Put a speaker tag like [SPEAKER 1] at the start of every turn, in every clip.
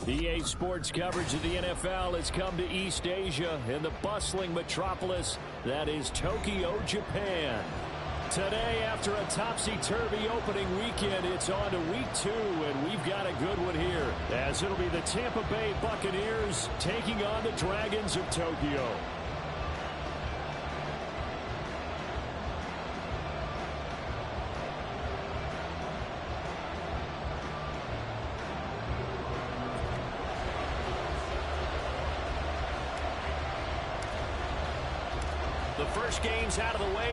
[SPEAKER 1] EA Sports coverage of the NFL has come to East Asia in the bustling metropolis that is Tokyo, Japan. Today, after a topsy-turvy opening weekend, it's on to week 2, and we've got a good one here, as it'll be the Tampa Bay Buccaneers taking on the Dragons of Tokyo. The first game's out of the way.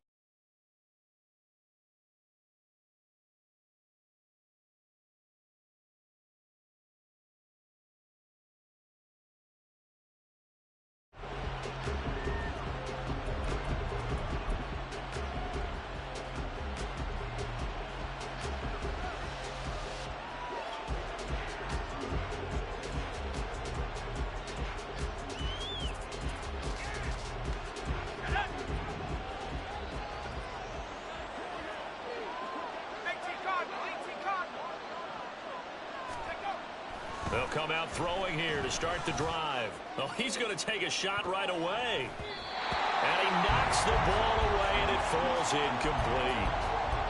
[SPEAKER 1] They'll come out throwing here to start the drive. Oh, he's going to take a shot right away. And he knocks the ball away, and it falls incomplete.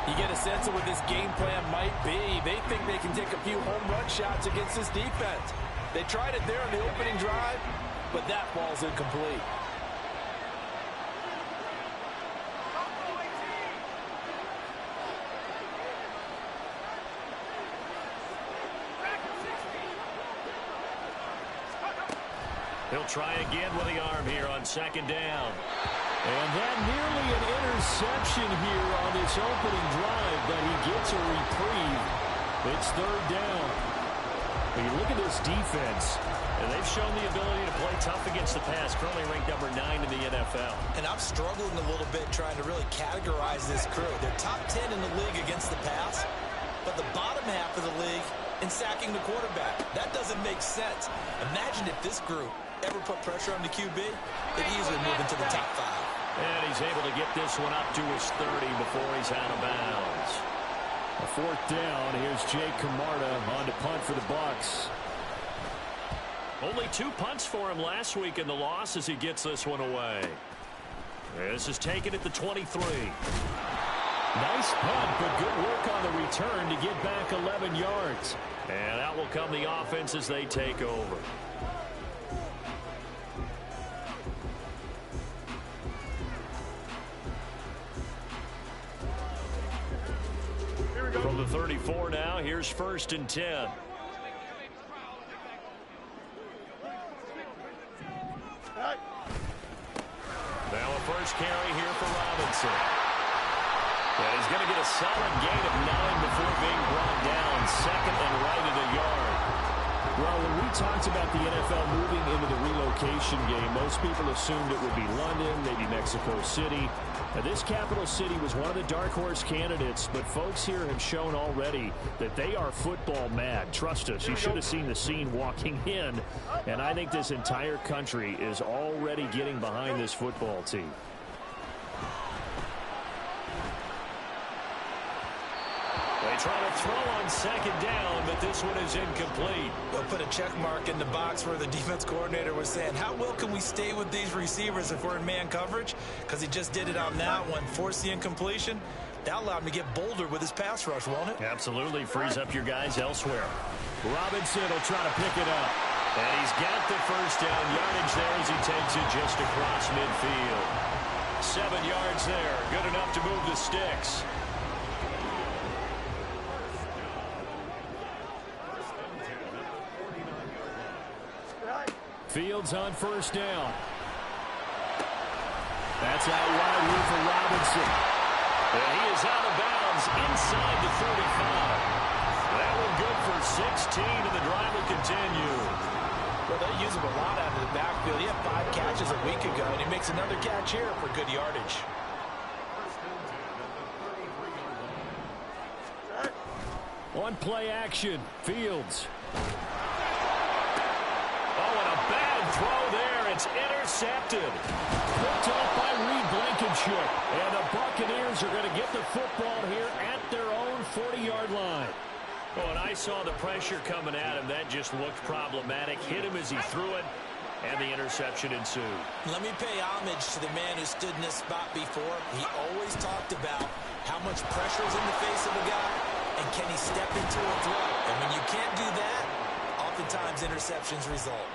[SPEAKER 2] You get a sense of what this game plan might be. They think they can take a few home run shots against this defense. They tried it there on the opening drive, but that ball's incomplete.
[SPEAKER 1] He'll try again with the arm here on second down. And that nearly an interception here on this opening drive, but he gets a reprieve. It's third down. But you look at this defense, and they've shown the ability to play tough against the pass, currently ranked number 9 in the NFL.
[SPEAKER 3] And I'm struggling a little bit trying to really categorize this crew. They're top 10 in the league against the pass, but the bottom half of the league in sacking the quarterback. That doesn't make sense. Imagine if this group ever put pressure on the QB, they'd easily move into the top 5.
[SPEAKER 1] And he's able to get this one up to his 30 before he's out of bounds. A fourth down. Here's Jake Camarda on to punt for the Bucs. Only 2 punts for him last week in the loss as he gets this one away. This is taken at the 23. Nice punt, but good work on the return to get back 11 yards. And out will come the offense as they take over. From the 34 now, here's 1st and 10. Now a first carry here for Robinson. And he's going to get a solid gain of 9 before being brought down. Second and right at a yard. Well, when we talked about the NFL moving into the relocation game, most people assumed it would be London, maybe Mexico City. Now, this capital city was one of the dark horse candidates, but folks here have shown already that they are football mad. Trust us, you should have seen the scene walking in, and I think this entire country is already getting behind this football team. They try to throw on second down, but this one is incomplete.
[SPEAKER 3] They'll put a check mark in the box where the defense coordinator was saying, how well can we stay with these receivers if we're in man coverage? Because he just did it on that one, forced the incompletion. That allowed him to get bolder with his pass rush, won't it?
[SPEAKER 1] Absolutely, frees up your guys elsewhere. Robinson will try to pick it up. And he's got the first down yardage there as he takes it just across midfield. 7 yards there, good enough to move the sticks. Fields on first down. That's out wide here for Robinson. And he is out of bounds inside the 35. That one good for 16, and the drive will continue.
[SPEAKER 2] Well, they use him a lot out of the backfield. He had 5 catches a week ago, and he makes another catch here for good yardage.
[SPEAKER 1] On play action, Fields. Oh, and a bad throw there. It's intercepted. Picked off by Reed Blankenship. And the Buccaneers are going to get the football here at their own 40-yard line. Well, and I saw the pressure coming at him. That just looked problematic. Hit him as he threw it, and the interception ensued.
[SPEAKER 3] Let me pay homage to the man who stood in this spot before. He always talked about how much pressure is in the face of a guy, and can he step into a throw. And when you can't do that, oftentimes interceptions result.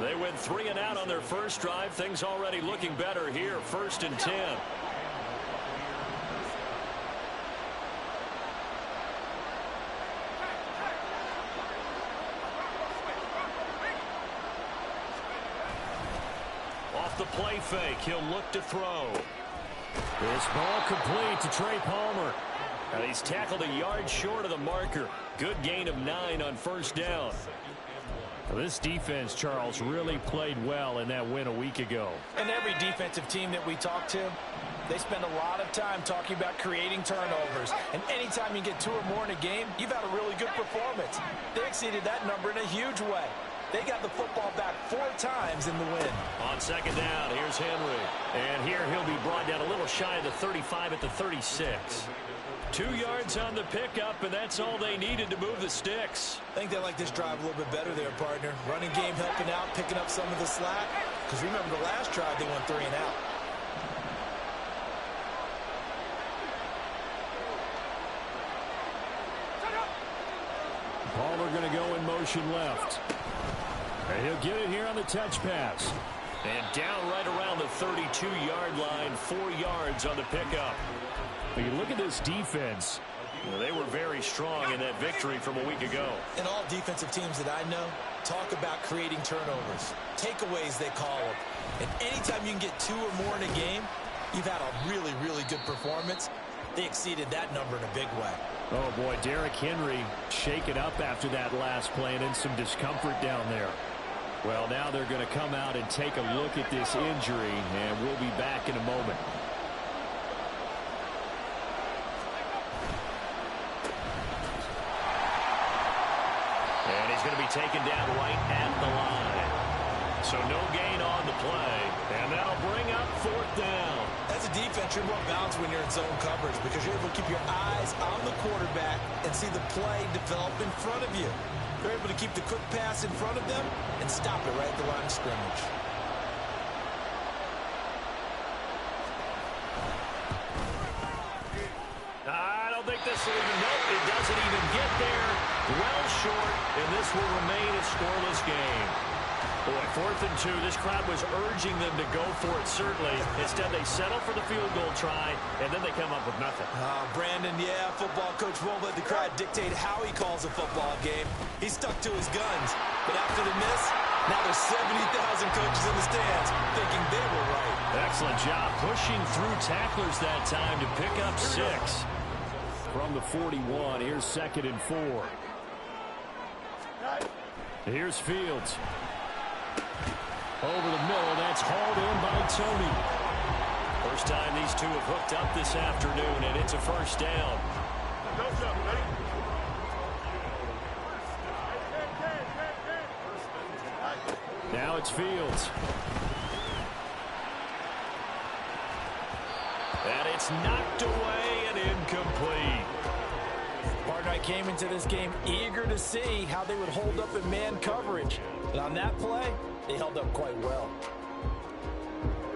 [SPEAKER 1] They went 3 and out on their first drive. Things already looking better here. 1st and 10. Off the play fake, he'll look to throw. This ball complete to Trey Palmer. And he's tackled a yard short of the marker. Good gain of 9 on 1st down. This defense, Charles, really played well in that win a week ago.
[SPEAKER 2] And every defensive team that we talk to, they spend a lot of time talking about creating turnovers. And anytime you get 2 or more in a game, you've had a really good performance. They exceeded that number in a huge way. They got the football back 4 times in the win.
[SPEAKER 1] On 2nd down, here's Henry. And here he'll be brought down a little shy of the 35 at the 36. 2 yards on the pickup, and that's all they needed to move the sticks.
[SPEAKER 3] I think they like this drive a little bit better there, partner. Running game helping out, picking up some of the slack. Because remember, the last drive, they went 3 and out.
[SPEAKER 1] Palmer going to go in motion left. And he'll get it here on the touch pass. And down right around the 32-yard line, 4 yards on the pickup. But you look at this defense, they were very strong in that victory from a week ago.
[SPEAKER 3] And all defensive teams that I know talk about creating turnovers. Takeaways, they call them. And anytime you can get 2 or more in a game, you've had a really, really good performance. They exceeded that number in a big way.
[SPEAKER 1] Oh, boy, Derrick Henry shaken up after that last play and in some discomfort down there. Well, now they're going to come out and take a look at this injury, and we'll be back in a moment. And he's going to be taken down right at the line. So no gain on the play, and that'll bring up 4th down.
[SPEAKER 3] As a defense, you're more balanced when you're in zone coverage because you're able to keep your eyes on the quarterback and see the play develop in front of you. They're able to keep the quick pass in front of them and stop it right at the line of scrimmage.
[SPEAKER 1] I don't think this will even help. It doesn't even get there. Well short, and this will remain a scoreless game. Boy, 4th and 2. This crowd was urging them to go for it, certainly. Instead, they settle for the field goal try, and then they come up with nothing.
[SPEAKER 3] Brandon, yeah, football coach won't let the crowd dictate how he calls a football game. He stuck to his guns. But after the miss, now there's 70,000 coaches in the stands thinking they were right.
[SPEAKER 1] Excellent job pushing through tacklers that time to pick up 6. From the 41, here's 2nd and 4. Here's Fields. Over the middle, that's hauled in by Tony. First time these two have hooked up this afternoon, and it's a 1st down. Now it's Fields. And it's knocked away and incomplete.
[SPEAKER 2] Partner, I came into this game eager to see how they would hold up in man coverage. And on that play, they held up quite well.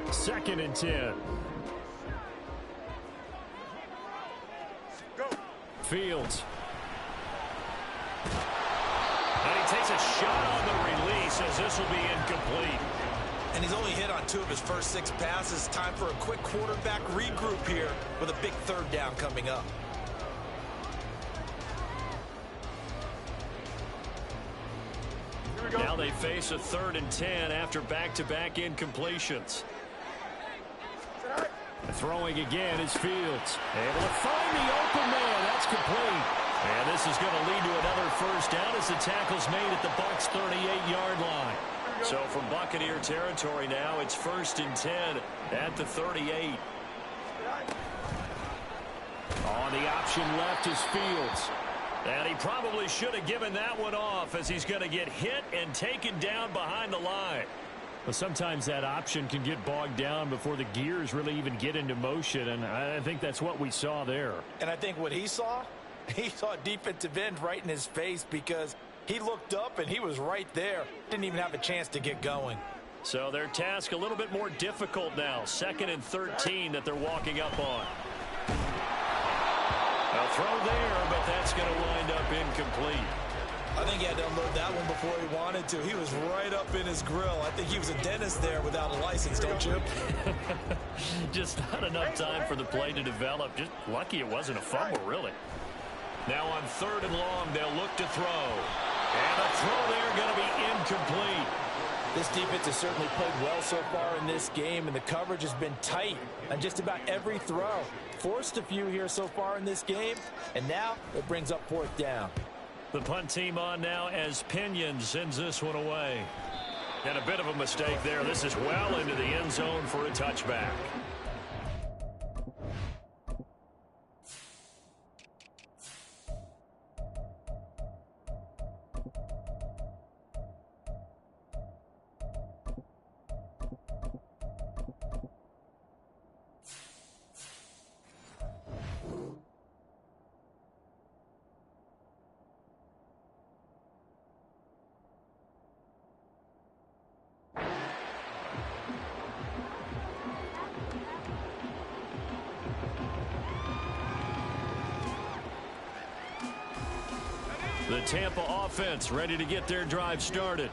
[SPEAKER 1] 2nd and 10. Fields. And he takes a shot on the release as this will be incomplete.
[SPEAKER 3] And he's only hit on 2 of his first 6 passes. Time for a quick quarterback regroup here with a big 3rd down coming up.
[SPEAKER 1] Now they face a 3rd and 10 after back-to-back incompletions. Throwing again is Fields. Able to find the open man. That's complete. And this is going to lead to another 1st down as the tackle's made at the Bucs' 38-yard line. So from Buccaneer territory now, it's 1st and 10 at the 38. On the option left is Fields. And he probably should have given that one off as he's going to get hit and taken down behind the line. But sometimes that option can get bogged down before the gears really even get into motion, and I think that's what we saw there.
[SPEAKER 2] And I think what he saw He saw a defensive end right in his face because he looked up and he was right there. Didn't even have a chance to get going.
[SPEAKER 1] So their task a little bit more difficult now. 2nd and 13 that they're walking up on. A throw there, but that's going to wind up incomplete.
[SPEAKER 2] I think he had to unload that one before he wanted to. He was right up in his grill. I think he was a dentist there without a license, don't you?
[SPEAKER 1] Just not enough time for the play to develop. Just lucky it wasn't a fumble, really. Now on 3rd and long, they'll look to throw. And a throw there going to be incomplete.
[SPEAKER 2] This defense has certainly played well so far in this game, and the coverage has been tight on just about every throw. Forced a few here so far in this game, and now it brings up 4th down.
[SPEAKER 1] The punt team on now as Pinion sends this one away. And a bit of a mistake there. This is well into the end zone for a touchback. The Tampa offense ready to get their drive started.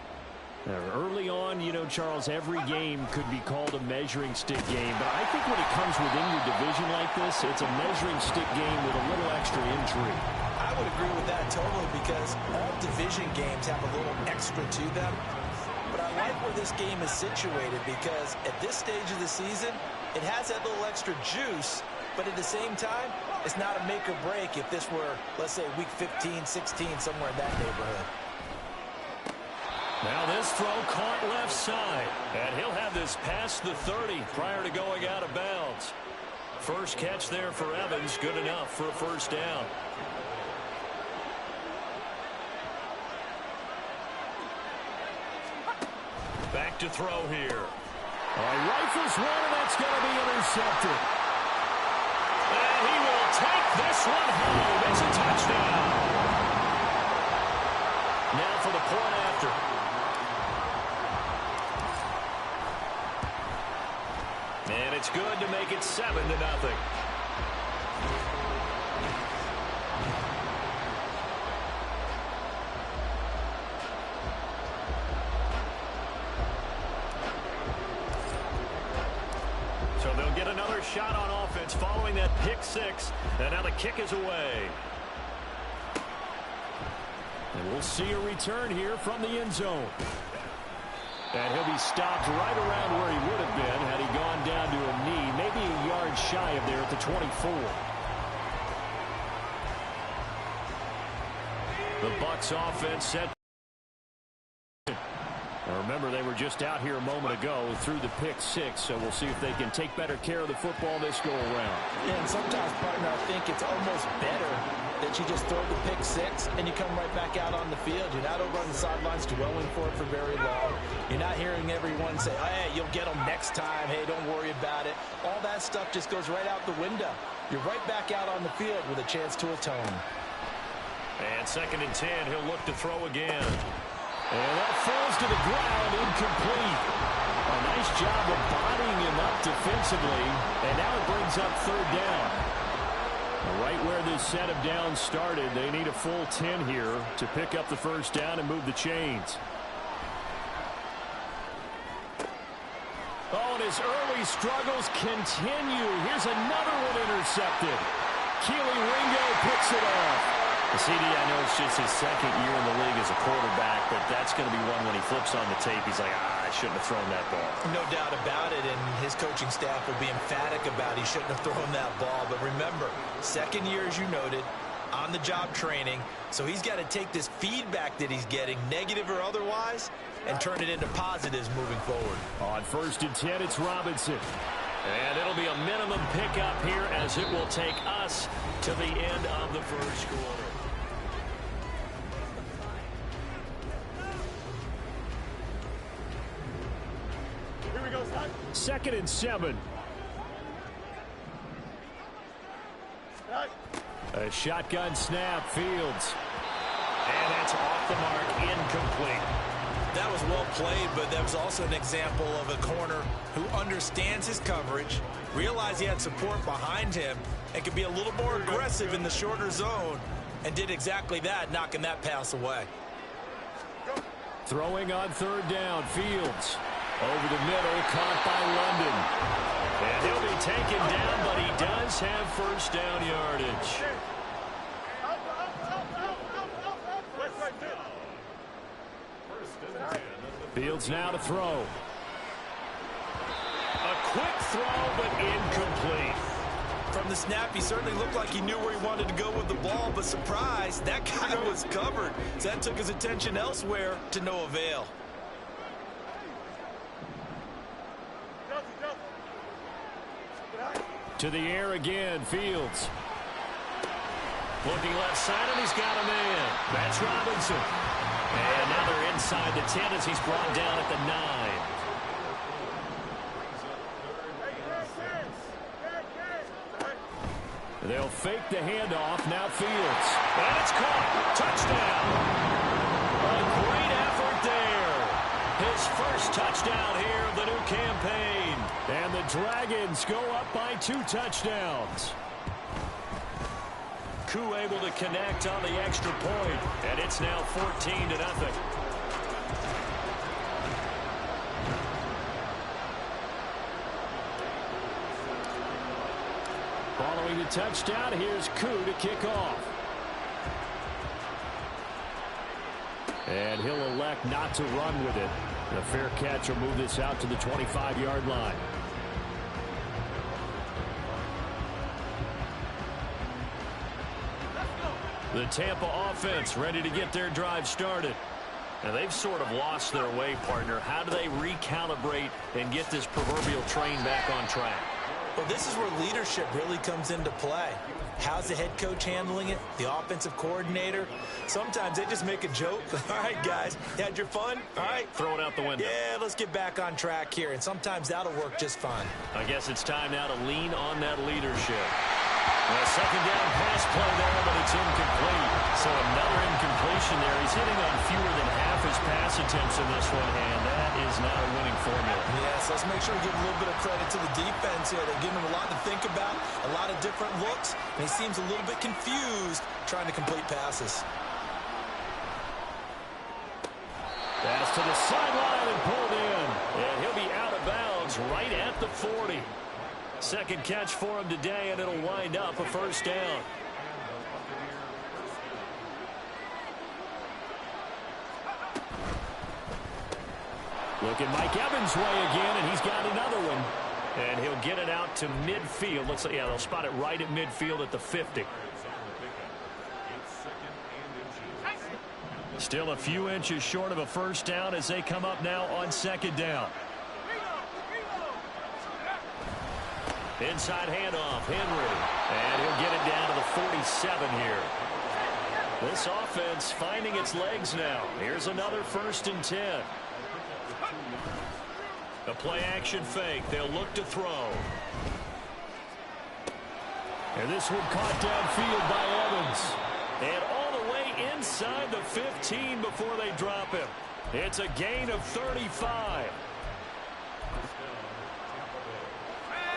[SPEAKER 1] Early on, you know, Charles, every game could be called a measuring stick game. But I think when it comes within your division like this, it's a measuring stick game with a little extra intrigue.
[SPEAKER 2] I would agree with that totally because all division games have a little extra to them. But I like where this game is situated because at this stage of the season, it has that little extra juice. But at the same time, it's not a make or break if this were, let's say, week 15, 16, somewhere in that neighborhood.
[SPEAKER 1] Now this throw caught left side. And he'll have this past the 30 prior to going out of bounds. First catch there for Evans. Good enough for a 1st down. Back to throw here. Rifles one, and that's going to be intercepted. And he will take this one home. It's a touchdown. Now for the point after. And it's good to make it 7-0. So they'll get another shot on offense following that pick 6. And now the kick is away. And we'll see a return here from the end zone. And he'll be stopped right around where he would have been had he gone down to a knee, maybe a yard shy of there at the 24. The Bucs offense set. Now remember, they were just out here a moment ago through the pick 6, so we'll see if they can take better care of the football this go-around.
[SPEAKER 2] Yeah, and sometimes, partner, I think it's almost better that you just throw the pick 6 and you come right back out on the field. You're not over on the sidelines dwelling for it for very long. You're not hearing everyone say, hey, you'll get them next time. Hey, don't worry about it. All that stuff just goes right out the window. You're right back out on the field with a chance to atone.
[SPEAKER 1] And 2nd and 10, he'll look to throw again. And that falls to the ground, incomplete. A nice job of bodying him up defensively. And now it brings up 3rd down. Right where this set of downs started, they need a full 10 here to pick up the 1st down and move the chains. Oh, and his early struggles continue. Here's another one intercepted. Keely Ringo picks it off. The CD, I know it's just his 2nd year in the league as a quarterback, but that's going to be one when he flips on the tape. He's like, I shouldn't have thrown that ball.
[SPEAKER 2] No doubt about it, and his coaching staff will be emphatic about he shouldn't have thrown that ball. But remember, 2nd year, as you noted, on-the-job training, so he's got to take this feedback that he's getting, negative or otherwise, and turn it into positives moving forward.
[SPEAKER 1] On 1st and 10, it's Robinson. And it'll be a minimum pickup here as it will take us to the end of the 1st quarter.
[SPEAKER 4] Here we go, Scott.
[SPEAKER 1] 2nd and 7.
[SPEAKER 4] Right.
[SPEAKER 1] A shotgun snap, Fields. And that's off the mark, incomplete.
[SPEAKER 3] That was well played, but that was also an example of a corner who understands his coverage, realized he had support behind him, and could be a little more aggressive in the shorter zone, and did exactly that, knocking that pass away.
[SPEAKER 1] Throwing on third down, Fields. Over the middle, caught by London. And he'll be taken down, but he does have first down yardage. Fields now to throw. A quick throw, but incomplete.
[SPEAKER 3] From the snap, he certainly looked like he knew where he wanted to go with the ball, but surprise, that guy was covered. So that took his attention elsewhere to no avail.
[SPEAKER 1] To the air again, Fields. Looking left side, and he's got a man. That's Robinson. And now they're inside the 10 as he's brought down at the 9. They'll fake the handoff. Now Fields. And it's caught. Touchdown. A great effort there. His first touchdown here of the new campaign. And the Dragons go up by 2 touchdowns. Koo able to connect on the extra point. And it's now 14-0. Following the touchdown, here's Koo to kick off. And he'll elect not to run with it. The fair catch will move this out to the 25-yard line. The Tampa offense ready to get their drive started. Now they've sort of lost their way, partner. How do they recalibrate and get this proverbial train back on track?
[SPEAKER 3] Well, this is where leadership really comes into play. How's the head coach handling it? The offensive coordinator? Sometimes they just make a joke. All right, guys, you had your fun? All right.
[SPEAKER 1] Throw it out the window.
[SPEAKER 3] Yeah, let's get back on track here. And sometimes that'll work just fine.
[SPEAKER 1] I guess it's time now to lean on that leadership. A second down pass play there, but it's incomplete. So another incompletion there. He's hitting on fewer than half his pass attempts in this one, and that is not a winning formula.
[SPEAKER 3] Yes, let's make sure we give a little bit of credit to the defense here. They're giving him a lot to think about, a lot of different looks, and he seems a little bit confused trying to complete passes.
[SPEAKER 1] Pass to the sideline and pulled in. And he'll be out of bounds right at the 40. Second catch for him today, and it'll wind up a first down. Look at Mike Evans' way again, and he's got another one. And he'll get it out to midfield. Looks like, yeah, they'll spot it right at midfield at the 50. Still a few inches short of a first down as they come up now on second down. Inside handoff, Henry. And he'll get it down to the 47 here. This offense finding its legs now. Here's another 1st and 10. A play-action fake. They'll look to throw. And this one caught downfield by Evans. And all the way inside the 15 before they drop him. It's a gain of 35.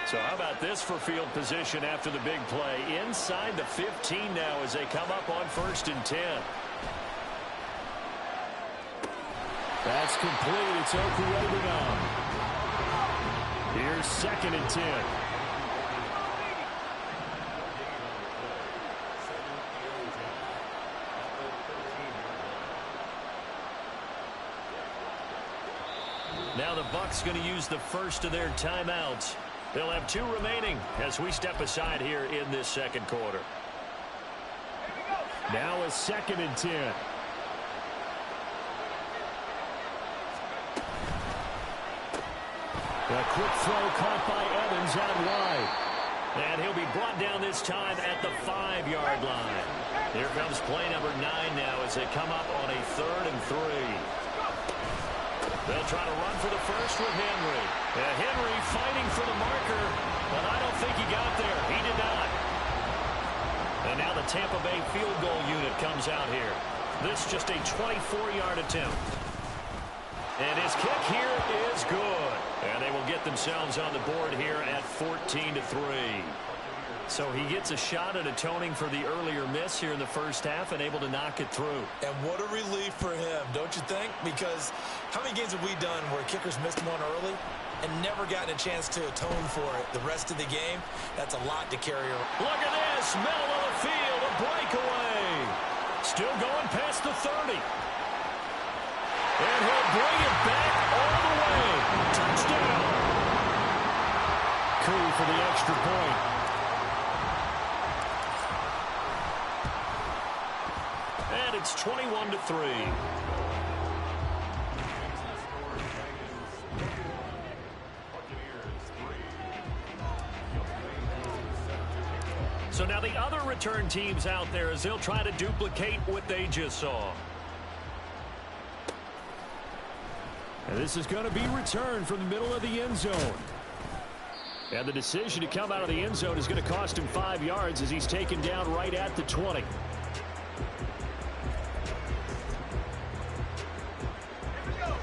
[SPEAKER 1] So how about this for field position after the big play? Inside the 15 now as they come up on 1st and 10. That's complete. It's Okurebunom. Here's 2nd and 10. Now the Bucs going to use the first of their timeouts. They'll have 2 remaining as we step aside here in this second quarter. Now a 2nd and 10. A quick throw caught by Evans out wide. And he'll be brought down this time at the 5-yard line. Here comes play number 9 now as they come up on a 3rd and 3. They'll try to run for the first with Henry. Henry fighting for the marker, but I don't think he got there. He did not. And now the Tampa Bay field goal unit comes out here. This just a 24-yard attempt. And his kick here is good. And they will get themselves on the board here at 14-3. So he gets a shot at atoning for the earlier miss here in the first half and able to knock it through.
[SPEAKER 2] And what a relief for him, don't you think? Because how many games have we done where kickers missed one early and never gotten a chance to atone for it the rest of the game? That's a lot to carry around.
[SPEAKER 1] Look at this, middle of the field, a breakaway. Still going past the 30. And he'll bring it back all the way. Touchdown. Coup for the extra point. And it's 21-3. So now the other return teams out there as they'll try to duplicate what they just saw. And this is going to be returned from the middle of the end zone. And the decision to come out of the end zone is going to cost him 5 yards as he's taken down right at the 20.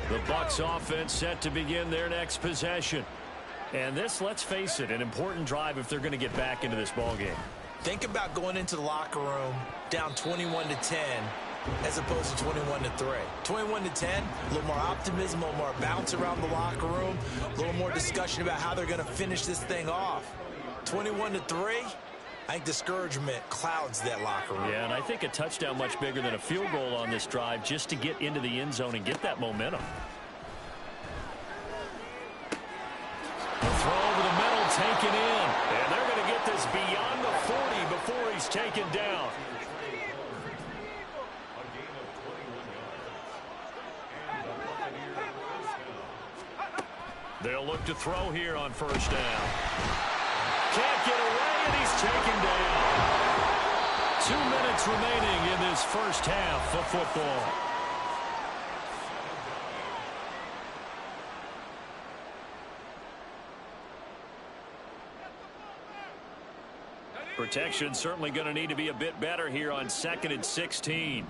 [SPEAKER 1] The Bucs offense set to begin their next possession. And this, let's face it, an important drive if they're going to get back into this ballgame.
[SPEAKER 2] Think about going into the locker room down 21-10 as opposed to 21-3. 21-10, a little more optimism, a little more bounce around the locker room, a little more discussion about how they're going to finish this thing off. 21-3, I think discouragement clouds that locker room.
[SPEAKER 1] Yeah, and I think a touchdown much bigger than a field goal on this drive just to get into the end zone and get that momentum. The throw over the middle taken in. And they're going to get this beyond the 40 before he's taken down. They'll look to throw here on first down. Can't get away, and he's taken down. 2 minutes remaining in this first half of football. Protection certainly going to need to be a bit better here on 2nd and 16.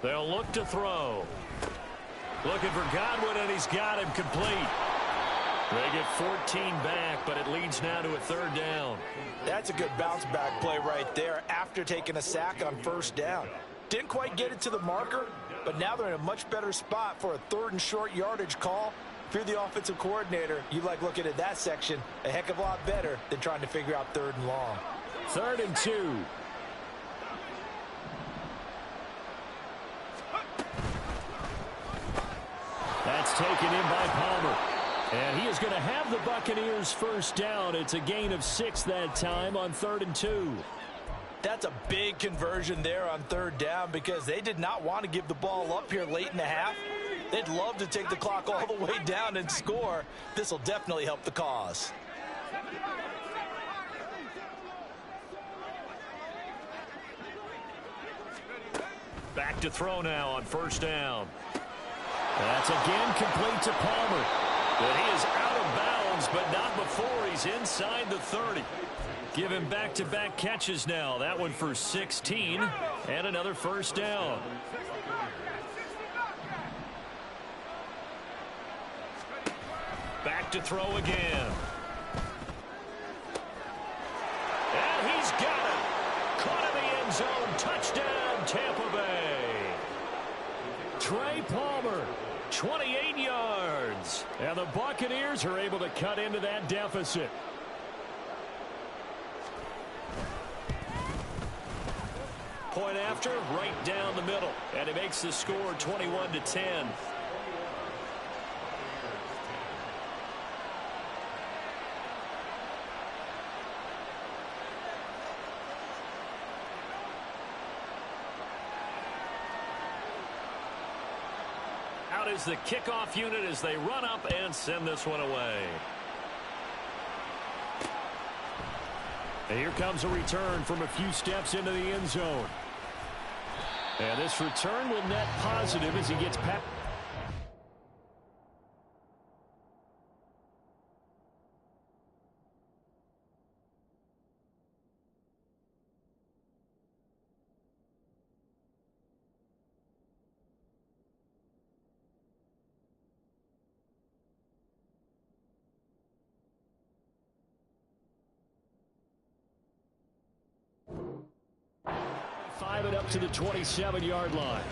[SPEAKER 1] They'll look to throw. Looking for Godwin, and he's got him complete. They get 14 back, but it leads now to a 3rd down.
[SPEAKER 2] That's a good bounce-back play right there after taking a sack on first down. Didn't quite get it to the marker, but now they're in a much better spot for a 3rd and short yardage call. If you're the offensive coordinator, you like looking at that section a heck of a lot better than trying to figure out 3rd and long.
[SPEAKER 1] 3rd and 2. That's taken in by Palmer. And he is going to have the Buccaneers first down. It's a gain of 6 that time on 3rd and 2.
[SPEAKER 2] That's a big conversion there on 3rd down because they did not want to give the ball up here late in the half. They'd love to take the clock all the way down and score. This will definitely help the cause.
[SPEAKER 1] Back to throw now on first down. That's again complete to Palmer. But he is out of bounds, but not before he's inside the 30. Give him back-to-back catches now. That one for 16 and another first down. Back to throw again. And he's got it. Caught in the end zone. Touchdown, Tampa Bay. Trey Palmer, 28 yards. And the Buccaneers are able to cut into that deficit. Point after, right down the middle. And it makes the score 21-10. Out is the kickoff unit as they run up and send this one away. And here comes a return from a few steps into the end zone. And this return will net positive as he gets past. drive it up to the 27-yard line.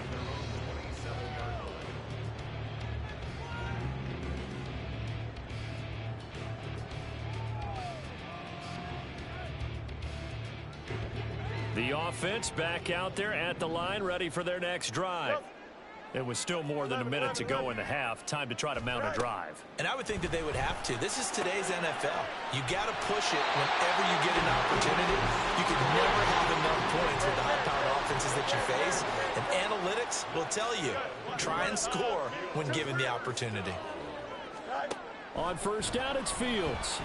[SPEAKER 1] The offense back out there at the line, ready for their next drive. It was still more than a minute to go in the half. Time to try to mount a drive.
[SPEAKER 3] And I would think that they would have to. This is today's NFL. You got to push it whenever you get an opportunity. You can never have enough points with the high-powered offenses that you face. And analytics will tell you, try and score when given the opportunity.
[SPEAKER 1] On first down, it's Fields.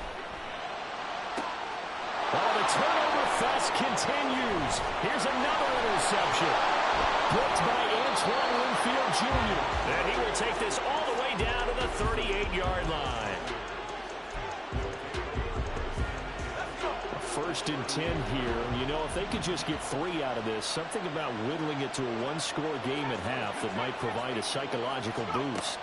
[SPEAKER 1] Oh, the turnover fest continues. Here's another interception. Blocked by Antoine Winfield Jr. And he will take this all the way down to the 38-yard line. First and 10 here. You know, if they could just get 3 out of this, something about whittling it to a one-score game at half that might provide a psychological boost.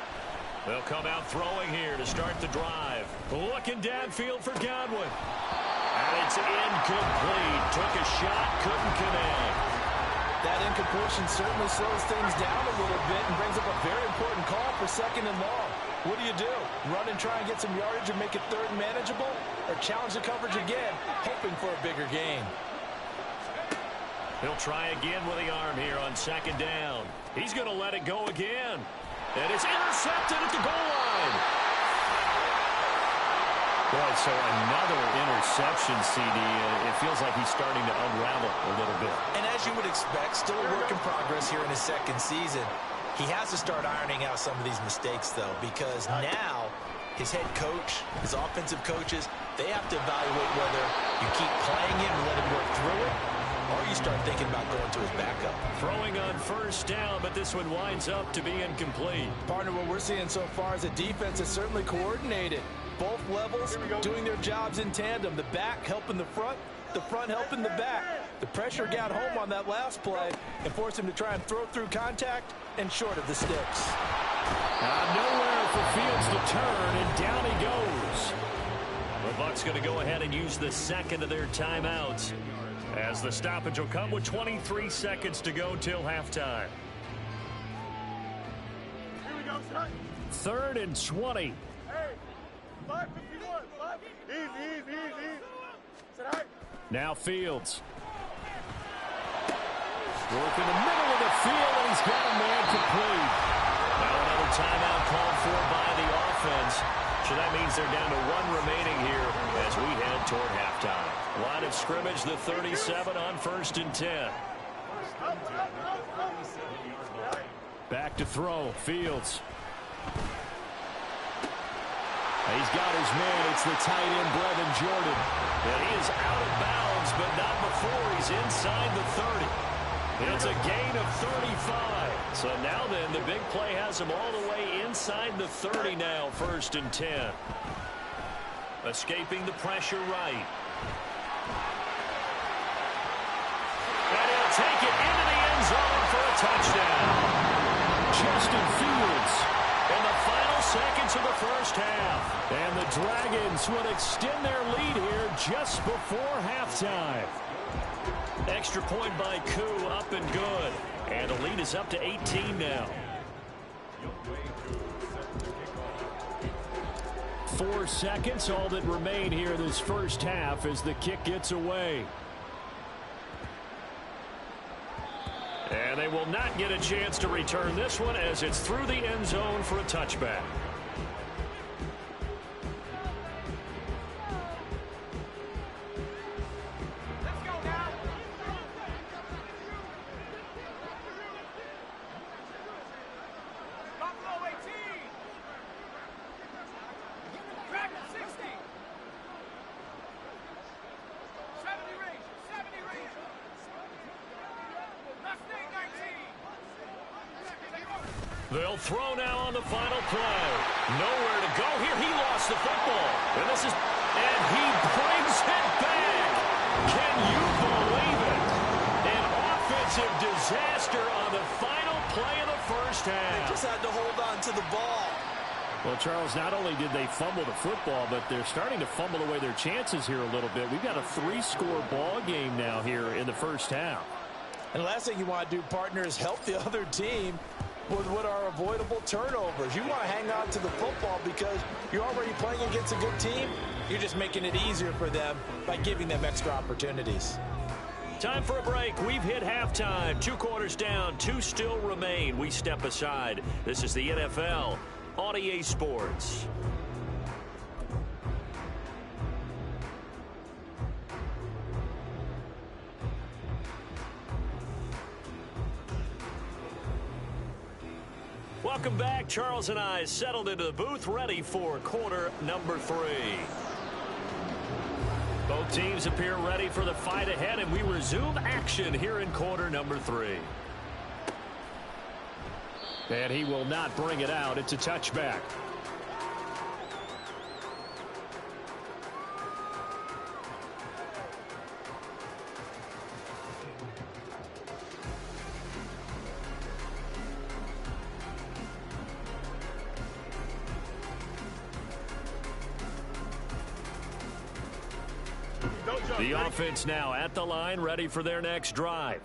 [SPEAKER 1] They'll come out throwing here to start the drive. Looking downfield for Godwin. And it's incomplete. Took a shot, couldn't connect.
[SPEAKER 2] That incompletion certainly slows things down a little bit and brings up a very important call for second and long. What do? Run and try and get some yardage and make it third and manageable? Or challenge the coverage again, hoping for a bigger gain?
[SPEAKER 1] He'll try again with the arm here on second down. He's going to let it go again. And it's intercepted at the goal line. Boy, so another interception, CD. It feels like he's starting to unravel a little bit.
[SPEAKER 3] And as you would expect, still a work in progress here in his second season. He has to start ironing out some of these mistakes, though, because now his head coach, his offensive coaches, they have to evaluate whether you keep playing him and let him work through it, or you start thinking about going to his backup.
[SPEAKER 1] Throwing on first down, but this one winds up to be incomplete.
[SPEAKER 2] Partner, what we're seeing so far is a defense that's certainly coordinated. Both levels doing their jobs in tandem. The back helping the front helping the back. The pressure got home on that last play and forced him to try and throw through contact and short of the sticks.
[SPEAKER 1] Nowhere for Fields to turn, and down he goes. The Bucs going to go ahead and use the second of their timeouts, as the stoppage will come with 23 seconds to go till halftime.
[SPEAKER 4] Here we go, son.
[SPEAKER 1] 3rd and 20.
[SPEAKER 4] Hey, 5:51. Easy. Sit high.
[SPEAKER 1] Now Fields. Work in the middle of the field, and he's got a man complete. Now another timeout called for by the offense. So that means they're down to 1 remaining here as we head toward halftime. Line of scrimmage, the 37 on 1st and 10. Back to throw. Fields. He's got his man. It's the tight end, Brevin Jordan. And he is out of bounds, but not before he's inside the 30. It's a gain of 35. So now then, the big play has him all the way inside the 30 now, 1st and 10. Escaping the pressure right. And he'll take it into the end zone for a touchdown. Justin Fields in the final seconds of the first half. And the Dragons would extend their lead here just before halftime. Extra point by Koo, up and good. And the lead is up to 18 now. 4 seconds, all that remain here this first half as the kick gets away. And they will not get a chance to return this one as it's through the end zone for a touchback. They'll throw now on the final play. Nowhere to go here. He lost the football. And he brings it back. Can you believe it? An offensive disaster on the final play of the first half.
[SPEAKER 3] They just had to hold on to the ball.
[SPEAKER 1] Well, Charles, not only did they fumble the football, but they're starting to fumble away their chances here a little bit. We've got a 3-score ball game now here in the first half.
[SPEAKER 2] And the last thing you want to do, partner, is help the other team with what are avoidable turnovers. You want to hang on to the football because you're already playing against a good team. You're just making it easier for them by giving them extra opportunities.
[SPEAKER 1] Time for a break. We've hit halftime. 2 quarters down, 2 still remain. We step aside. This is the NFL on EA Sports. Welcome back. Charles and I settled into the booth, ready for quarter number 3. Both teams appear ready for the fight ahead, and we resume action here in quarter number 3. And he will not bring it out. It's a touchback. The offense now at the line, ready for their next drive.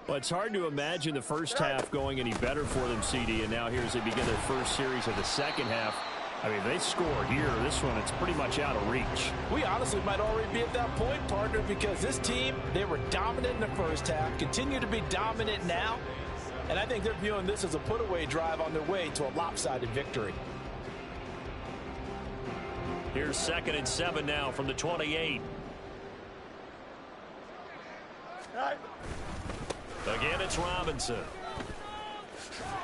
[SPEAKER 1] Well, it's hard to imagine the first half going any better for them, CD, and now here as they begin their first series of the second half. I mean, they score here. This one, it's pretty much out of reach.
[SPEAKER 2] We honestly might already be at that point, partner, because this team, they were dominant in the first half, continue to be dominant now, and I think they're viewing this as a put-away drive on their way to a lopsided victory.
[SPEAKER 1] Here's 2nd and 7 now from the 28. Again, it's Robinson.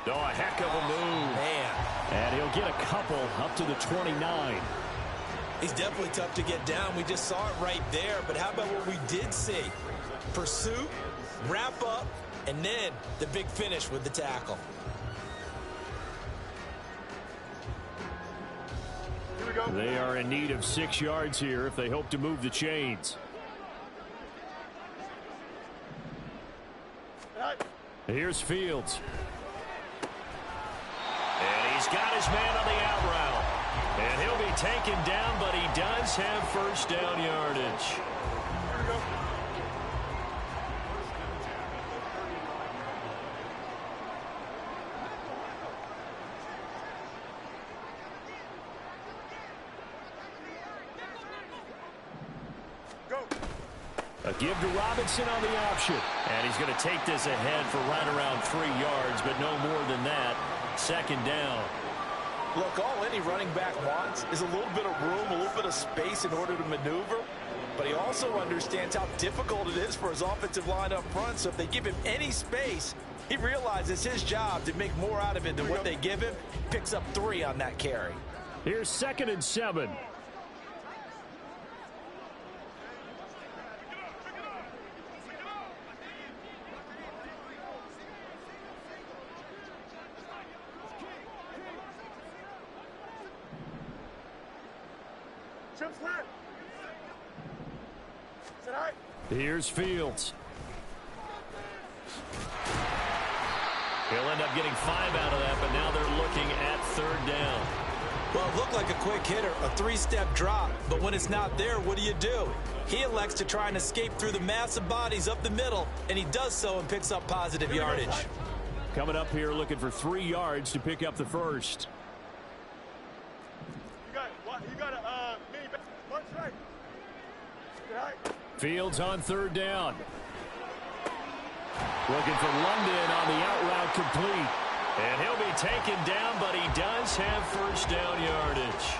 [SPEAKER 1] Oh, a heck of a move.
[SPEAKER 2] Man.
[SPEAKER 1] And he'll get a couple up to the 29.
[SPEAKER 3] He's definitely tough to get down. We just saw it right there. But how about what we did see? Pursuit, wrap up, and then the big finish with the tackle.
[SPEAKER 4] Here we go.
[SPEAKER 1] They are in need of 6 yards here if they hope to move the chains. Here's Fields. And he's got his man on the out route. And he'll be taken down, but he does have first down yardage.
[SPEAKER 4] Here we go.
[SPEAKER 1] A give to Robinson on the option. And he's going to take this ahead for right around 3 yards, but no more than that. 2nd down.
[SPEAKER 2] Look, all any running back wants is a little bit of room, a little bit of space in order to maneuver. But he also understands how difficult it is for his offensive line up front. So if they give him any space, he realizes his job to make more out of it than what they give him. Picks up 3 on that carry.
[SPEAKER 1] Here's 2nd and 7.
[SPEAKER 4] Chip's lit. Sit high.
[SPEAKER 1] Here's Fields. He'll end up getting 5 out of that, but now they're looking at 3rd down.
[SPEAKER 3] Well, it looked like a quick hitter, a 3-step drop. But when it's not there, what do? He elects to try and escape through the massive bodies up the middle, and he does so and picks up positive yardage.
[SPEAKER 1] Coming up here looking for 3 yards to pick up the first.
[SPEAKER 4] You got a mini back. Watch right. Sit high.
[SPEAKER 1] Fields on 3rd down. Looking for London on the out route complete. And he'll be taken down, but he does have first down yardage.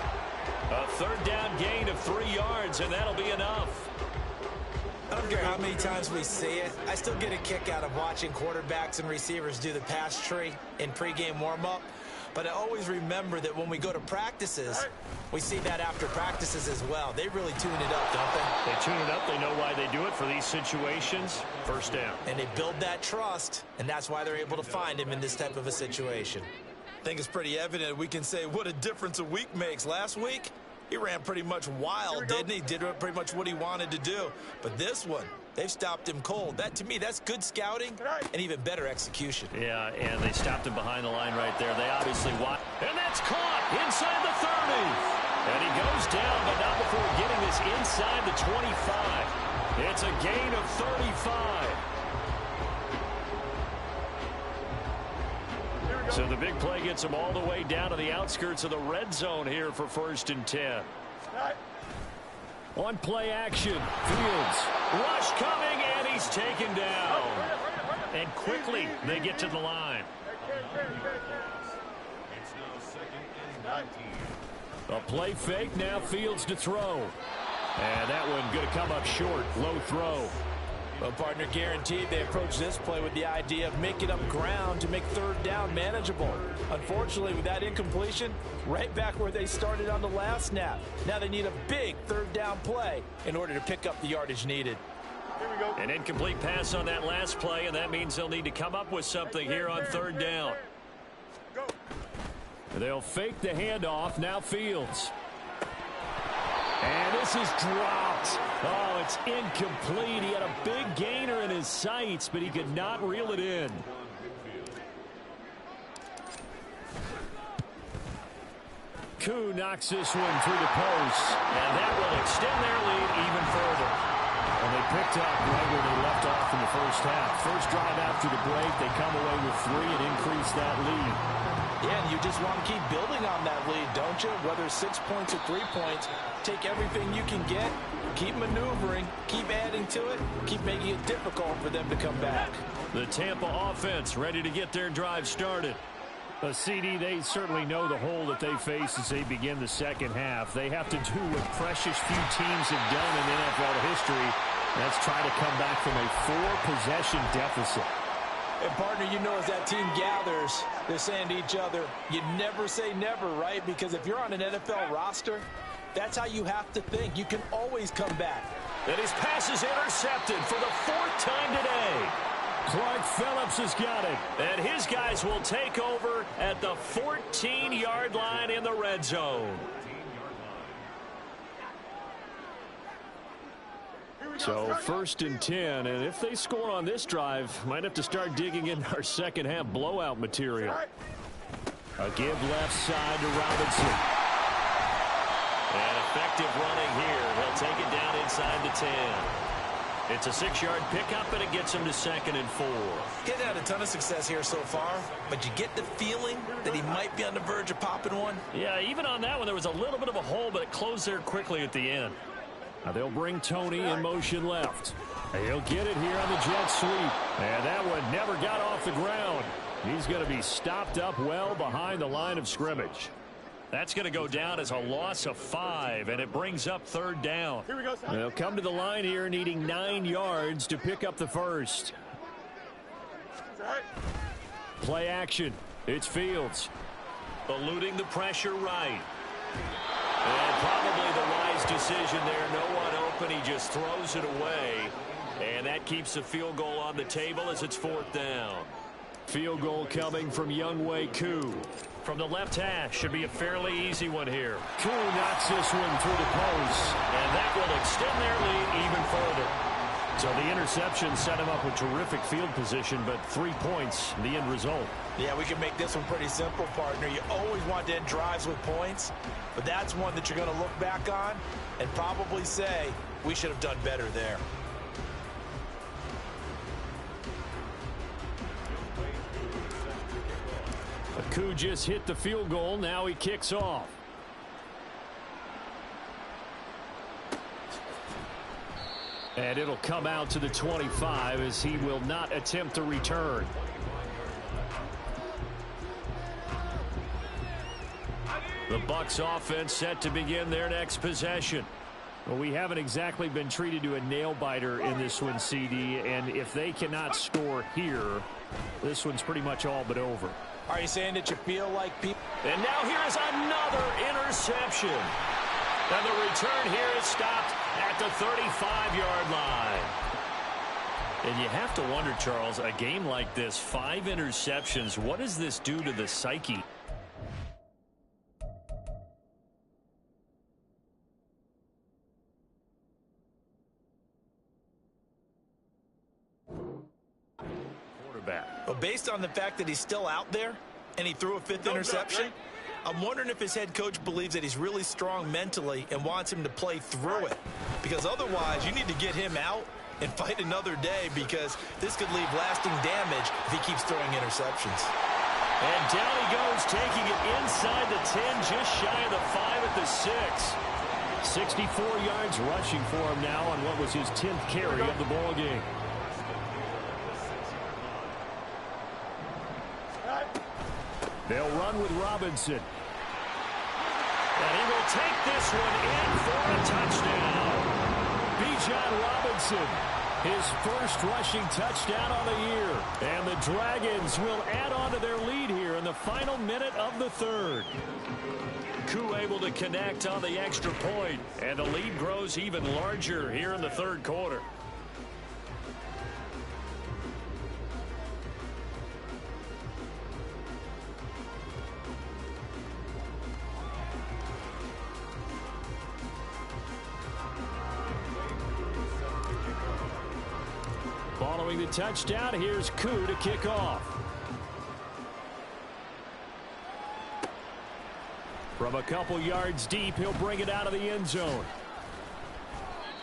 [SPEAKER 1] A 3rd down gain of 3 yards, and that'll be enough.
[SPEAKER 3] I don't care how many times we see it. I still get a kick out of watching quarterbacks and receivers do the pass tree in pregame warm-up. But I always remember that when we go to practices, we see that after practices as well. They really tune it up, don't they?
[SPEAKER 1] They tune it up. They know why they do it for these situations. First down.
[SPEAKER 3] And they build that trust, and that's why they're able to find him in this type of a situation. I think it's pretty evident we can say what a difference a week makes. Last week, he ran pretty much wild, didn't he? Did pretty much what he wanted to do. But this one, they've stopped him cold. That, to me, that's good scouting and even better execution.
[SPEAKER 1] Yeah, and they stopped him behind the line right there. They obviously want. And that's caught inside the 30. And he goes down, but not before getting this inside the 25. It's a gain of 35. So the big play gets him all the way down to the outskirts of the red zone here for 1st and 10. On play action, Fields. Rush coming, and he's taken down. And quickly, they get to the line. A play fake, now Fields to throw. And that one going to come up short, low throw.
[SPEAKER 2] Well, partner, guaranteed they approach this play with the idea of making up ground to make 3rd down manageable. Unfortunately, with that incompletion, right back where they started on the last snap. Now they need a big 3rd down play in order to pick up the yardage needed.
[SPEAKER 4] Here we go.
[SPEAKER 1] An incomplete pass on that last play, and that means they'll need to come up with something here on 3rd down.
[SPEAKER 4] Go.
[SPEAKER 1] They'll fake the handoff, now Fields. And this is dropped. Oh, it's incomplete. He had a big gainer in his sights, but he could not reel it in. Koo knocks this one through the post. And that will extend their lead even further. And they picked up right where they left off in the first half. First drive after the break, they come away with 3 and increase that lead.
[SPEAKER 2] Yeah, and you just want to keep building on that lead, don't you? Whether 6 points or 3 points, take everything you can get, keep maneuvering, keep adding to it, keep making it difficult for them to come back.
[SPEAKER 1] The Tampa offense ready to get their drive started. A CD, they certainly know the hole that they face as they begin the second half. They have to do what precious few teams have done in NFL history. That's try to come back from a 4-possession deficit.
[SPEAKER 2] And, partner, you know as that team gathers, they're saying to each other, you never say never, right? Because if you're on an NFL roster, that's how you have to think. You can always come back.
[SPEAKER 1] And his pass is intercepted for the 4th time today. Clark Phillips has got it. And his guys will take over at the 14-yard line in the red zone. So 1st and 10, and if they score on this drive, might have to start digging into our second half blowout material. A give left side to Robinson. And effective running here. He'll take it down inside the 10. It's a 6-yard pickup, and it gets him to 2nd and 4.
[SPEAKER 3] He's had a ton of success here so far, but you get the feeling that he might be on the verge of popping one.
[SPEAKER 1] Yeah, even on that one, there was a little bit of a hole, but it closed there quickly at the end. Now they'll bring Tony in motion left. He'll get it here on the jet sweep. And that one never got off the ground. He's going to be stopped up well behind the line of scrimmage. That's going to go down as a loss of 5, and it brings up 3rd down.
[SPEAKER 4] Here we go.
[SPEAKER 1] They'll come to the line here needing 9 yards to pick up the first. Play action. It's Fields. Eluding the pressure right. And probably the wise decision there. No one open. He just throws it away. And that keeps the field goal on the table as it's 4th down. Field goal coming from Younghoe Koo. From the left hash, should be a fairly easy one here. Koo knocks this one through the post. And that will extend their lead even further. So the interception set him up with terrific field position, but 3 points, the end result.
[SPEAKER 2] Yeah, we can make this one pretty simple, partner. You always want to end drives with points, but that's one that you're going to look back on and probably say, we should have done better there.
[SPEAKER 1] Koo just hit the field goal. Now he kicks off. And it'll come out to the 25 as he will not attempt to return. The Bucs offense set to begin their next possession. Well, we haven't exactly been treated to a nail-biter in this one, CD, and if they cannot score here, this one's pretty much all but over.
[SPEAKER 2] Are you saying that you feel like people...
[SPEAKER 1] And now here is another interception. And the return here is stopped at the 35-yard line. And you have to wonder, Charles, a game like this, 5 interceptions, what does this do to the psyche?
[SPEAKER 2] Well, based on the fact that he's still out there and he threw a 5th interception, I'm wondering if his head coach believes that he's really strong mentally and wants him to play through it. Because otherwise, you need to get him out and fight another day, because this could leave lasting damage if he keeps throwing interceptions.
[SPEAKER 1] And down he goes, taking it inside the 10, just shy of the 5 at the 6. 64 yards rushing for him now on what was his 10th carry of the ball game. They'll run with Robinson. And he will take this one in for a touchdown. Bijan Robinson, his first rushing touchdown on the year. And the Dragons will add on to their lead here in the final minute of the third. Koo able to connect on the extra point, and the lead grows even larger here in the third quarter. Following the touchdown, here's Koo to kick off. From a couple yards deep, he'll bring it out of the end zone.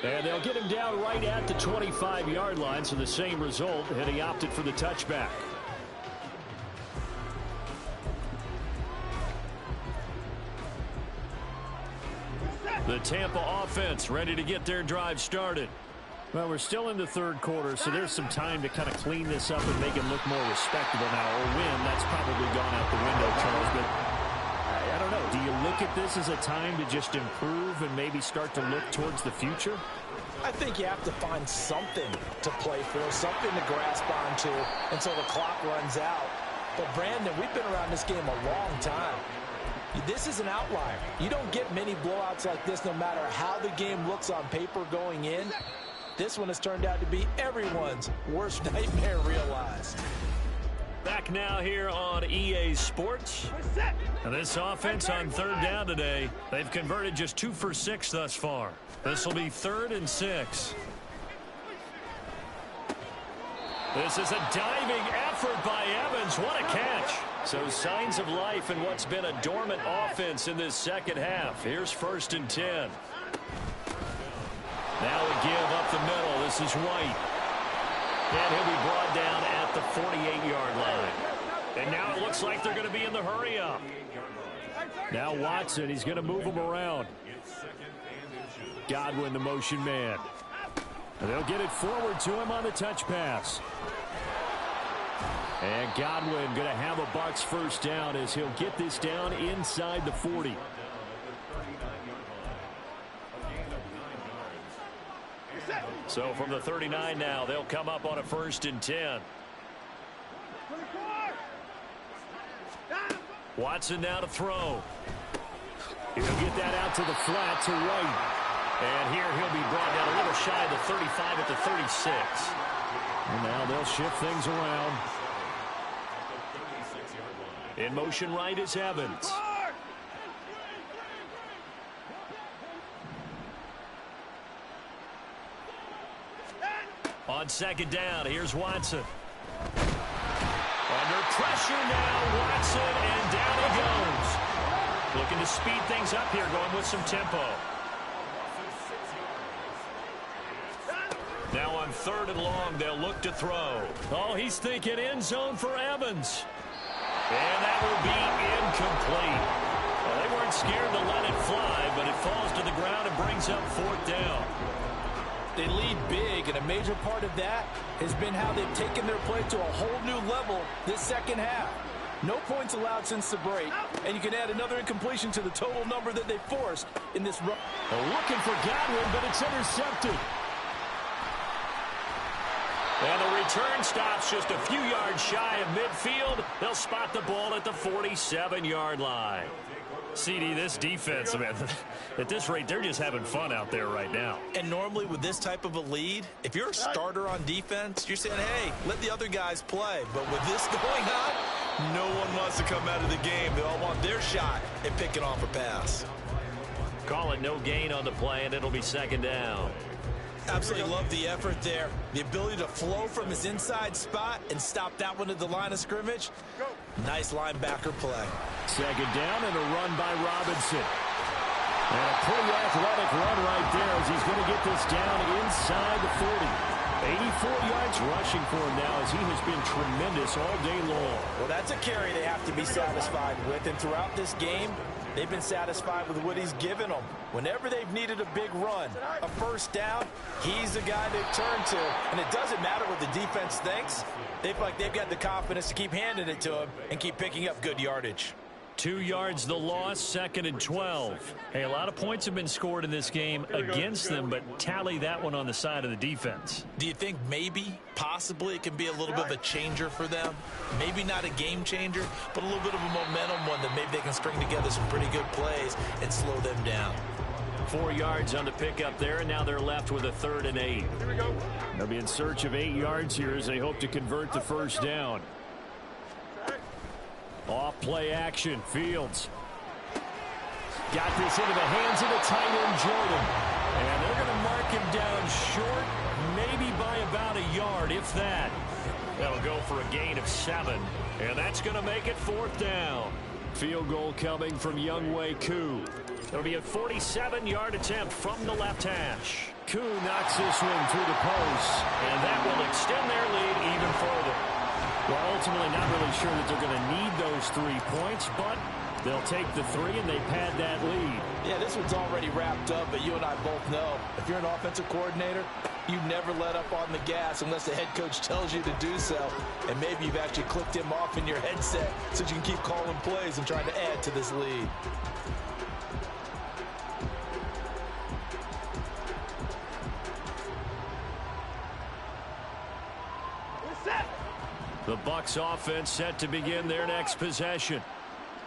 [SPEAKER 1] And they'll get him down right at the 25-yard line, so the same result, and he opted for the touchback. The Tampa offense ready to get their drive started. Well, we're still in the third quarter, so there's some time to kind of clean this up and make it look more respectable now. Or win, that's probably gone out the window, Charles, but I don't know. Do you look at this as a time to just improve and maybe start to look towards the future?
[SPEAKER 2] I think you have to find something to play for, something to grasp onto until the clock runs out. But, Brandon, we've been around this game a long time. This is an outlier. You don't get many blowouts like this no matter how the game looks on paper going in. This one has turned out to be everyone's worst nightmare realized.
[SPEAKER 1] Back now here on EA Sports. And this offense on third down today, they've converted just 2 for 6 thus far. This will be 3rd and 6. This is a diving effort by Evans. What a catch. So signs of life in what's been a dormant offense in this second half. Here's 1st and 10. Now a give up the middle. This is White. And he'll be brought down at the 48-yard line. And now it looks like they're going to be in the hurry-up. Now Watson, he's going to move him around. Godwin, the motion man. And they'll get it forward to him on the touch pass. And Godwin going to have a Bucs first down as he'll get this down inside the 40. So from the 39 now, they'll come up on a 1st and 10. Watson now to throw. He'll get that out to the flat to White. And here he'll be brought down a little shy of the 35 at the 36. And now they'll shift things around. In motion right is Evans. On 2nd down, here's Watson. Under pressure now, Watson, and down he goes. Looking to speed things up here, going with some tempo. Now on 3rd and long, they'll look to throw. Oh, he's thinking end zone for Evans. And that will be incomplete. Well, they weren't scared to let it fly, but it falls to the ground and brings up 4th down.
[SPEAKER 2] They lead big, and a major part of that has been how they've taken their play to a whole new level this second half. No points allowed since the break, and you can add another incompletion to the total number that they forced in this run.
[SPEAKER 1] Looking for Godwin, but it's intercepted. And the return stops just a few yards shy of midfield. They'll spot the ball at the 47-yard line. CD, this defense, man, at this rate, they're just having fun out there right now.
[SPEAKER 3] And normally with this type of a lead, if you're a starter on defense, you're saying, hey, let the other guys play. But with this going on, no one wants to come out of the game. They all want their shot at picking off a pass.
[SPEAKER 1] Call it no gain on the play, and it'll be 2nd down.
[SPEAKER 3] Absolutely love the effort there. The ability to flow from his inside spot and stop that one at the line of scrimmage. Nice linebacker play.
[SPEAKER 1] 2nd down and a run by Robinson. And a pretty athletic run right there as he's going to get this down inside the 40. 84 yards rushing for him now as he has been tremendous all day long.
[SPEAKER 2] Well, that's a carry they have to be satisfied with. And throughout this game, they've been satisfied with what he's given them. Whenever they've needed a big run, a first down, he's the guy they've turned to. And it doesn't matter what the defense thinks. They feel like they've got the confidence to keep handing it to him and keep picking up good yardage.
[SPEAKER 1] 2 yards the loss, 2nd and 12.
[SPEAKER 5] Hey, a lot of points have been scored in this game against them, but tally that one on the side of the defense.
[SPEAKER 3] Do you think maybe, possibly, it can be a little bit of a changer for them? Maybe not a game changer, but a little bit of a momentum one that maybe they can string together some pretty good plays and slow them down.
[SPEAKER 1] 4 yards on the pickup there, and now they're left with a 3rd and 8.
[SPEAKER 4] Here we go.
[SPEAKER 1] They'll be in search of 8 yards here as they hope to convert the first down. Off play action, Fields. Got this into the hands of the tight end, Jordan. And they're going to mark him down short, maybe by about a yard, if that. That'll go for a gain of 7, and that's going to make it 4th down. Field goal coming from Younghoe Koo. It'll be a 47-yard attempt from the left hash. Koo knocks this one through the post, and that will extend their lead even further. Well, ultimately not really sure that they're going to need those 3 points, but they'll take the 3 and they pad that lead.
[SPEAKER 2] Yeah, this one's already wrapped up, but you and I both know if you're an offensive coordinator, you never let up on the gas unless the head coach tells you to do so. And maybe you've actually clicked him off in your headset so you can keep calling plays and trying to add to this lead.
[SPEAKER 1] The Bucs offense set to begin their next possession.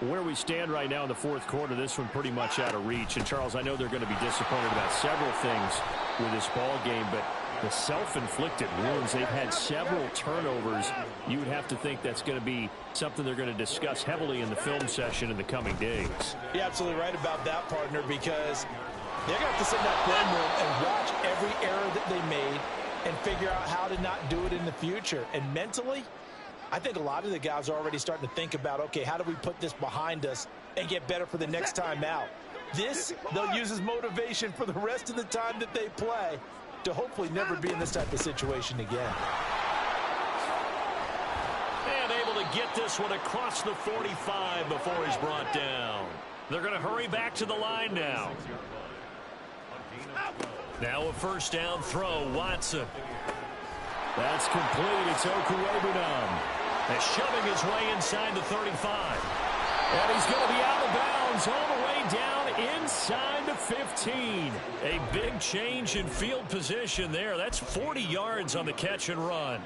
[SPEAKER 1] Where we stand right now in the 4th quarter, this one pretty much out of reach. And, Charles, I know they're going to be disappointed about several things with this ball game, but the self-inflicted wounds, they've had several turnovers. You would have to think that's going to be something they're going to discuss heavily in the film session in the coming days.
[SPEAKER 2] You're absolutely right about that, partner, because they're going to have to sit in that film room and watch every error that they made and figure out how to not do it in the future. And mentally, I think a lot of the guys are already starting to think about, okay, how do we put this behind us and get better for the next time out? This, they'll use as motivation for the rest of the time that they play to hopefully never be in this type of situation again.
[SPEAKER 1] And able to get this one across the 45 before he's brought down. They're going to hurry back to the line now. Now a first down throw, Watson. That's complete. It's Okuwebunam. And shoving his way inside the 35. And he's going to be out of bounds all the way down inside the 15. A big change in field position there. That's 40 yards on the catch and run.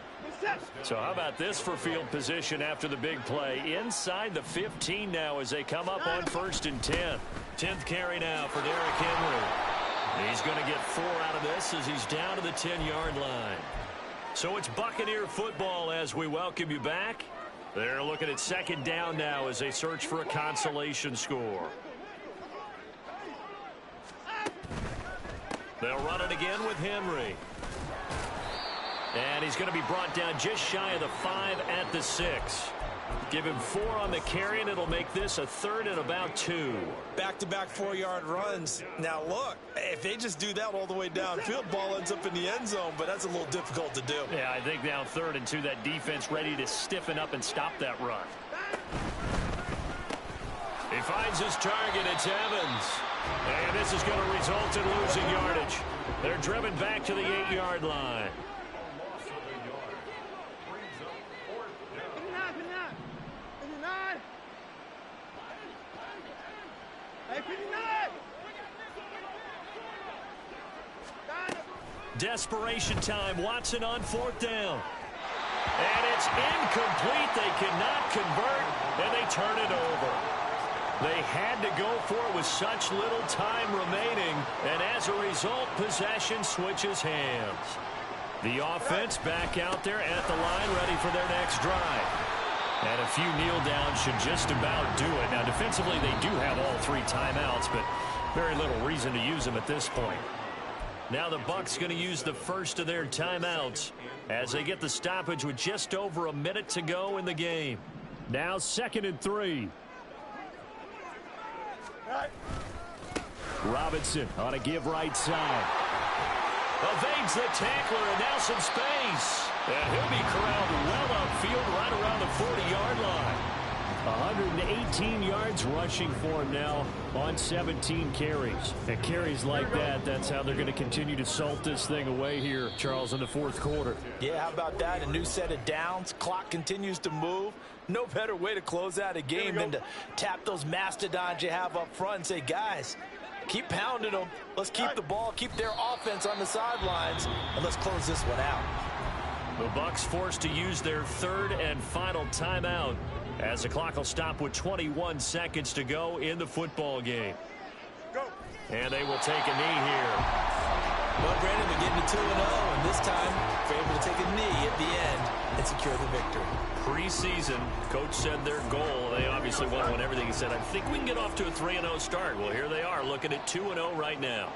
[SPEAKER 1] So how about this for field position after the big play? Inside the 15 now as they come up on 1st and 10. 10th carry now for Derrick Henry. He's going to get 4 out of this as he's down to the 10-yard line. So it's Buccaneer football as we welcome you back. They're looking at 2nd down now as they search for a consolation score. They'll run it again with Henry. And he's going to be brought down just shy of the 5 at the 6. Give him 4 on the carry, and it'll make this a 3rd and about 2.
[SPEAKER 3] Back-to-back 4-yard runs. Now, look, if they just do that all the way downfield, ball ends up in the end zone, but that's a little difficult to do.
[SPEAKER 1] Yeah, I think now 3rd and 2, that defense ready to stiffen up and stop that run. He finds his target. It's Evans. And this is going to result in losing yardage. They're driven back to the 8-yard line. Desperation time. Watson on 4th down. And it's incomplete. They cannot convert, and they turn it over. They had to go for it with such little time remaining, and as a result, possession switches hands. The offense back out there at the line, ready for their next drive. And a few kneel downs should just about do it. Now, defensively, they do have all 3 timeouts, but very little reason to use them at this point. Now the Bucs going to use the first of their timeouts as they get the stoppage with just over a minute to go in the game. Now 2nd and 3. Robinson on a give right side. Evades the tackler, and now some space. And he'll be corralled well upfield right around the 40-yard line.
[SPEAKER 5] 118 yards rushing for him now on 17 carries. And carries like that, that's how they're going to continue to salt this thing away here, Charles, in the fourth quarter.
[SPEAKER 2] Yeah, how about that? A new set of downs. Clock continues to move. No better way to close out a game than to tap those mastodons you have up front and say, guys, keep pounding them. Let's keep the ball, keep their offense on the sidelines, and let's close this one out.
[SPEAKER 5] The Bucs forced to use their third and final timeout as the clock will stop with 21 seconds to go in the football game.
[SPEAKER 4] Go.
[SPEAKER 5] And they will take a knee here.
[SPEAKER 3] Well, Brandon, they're getting to 2-0, and this time they're able to take a knee at the end and secure the victory.
[SPEAKER 5] Preseason, coach said their goal, they obviously want to win everything. He said, I think we can get off to a 3-0 start. Well, here they are looking at 2-0 right now.